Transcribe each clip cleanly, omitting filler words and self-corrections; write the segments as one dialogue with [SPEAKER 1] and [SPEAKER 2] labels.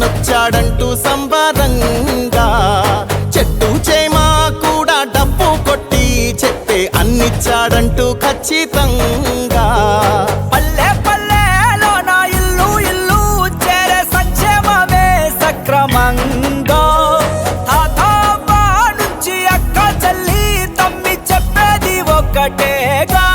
[SPEAKER 1] వచ్చాడంటూ సంబరంగా చెట్టు చేమా కూడా డప్పు కొట్టి చెప్పే అన్నిచ్చాడంటూ ఖచ్చితంగా
[SPEAKER 2] పల్లె పల్లెలో నా ఇల్లు ఇల్లు చేరే సంక్షేమమే సక్రమంగా తాతవ్వ నుంచి అక్క చెల్లి తమ్మి చెప్పేది ఒక్కటేగా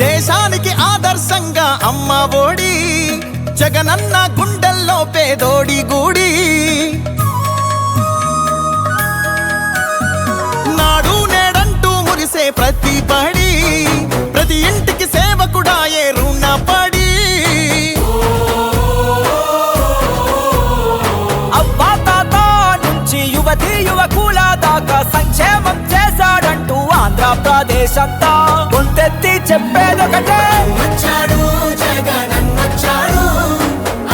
[SPEAKER 1] దేశానికి ఆదర్శంగా అమ్మ ఒడి జగనన్న గుండెల్లో పేదోడి గుడి నాడు నేడంటూ మురిసే ప్రతి పడి ప్రతి ఇంటికి సేవకుడాయే రుణపడి
[SPEAKER 2] అవ్వ తాత నుంచి యువతి యువకుల దాకా సంక్షేమం చేశాడంటూ ఆంధ్రప్రదేశ్ అంతా గొంతెత్తి చెప్పేదొకటే.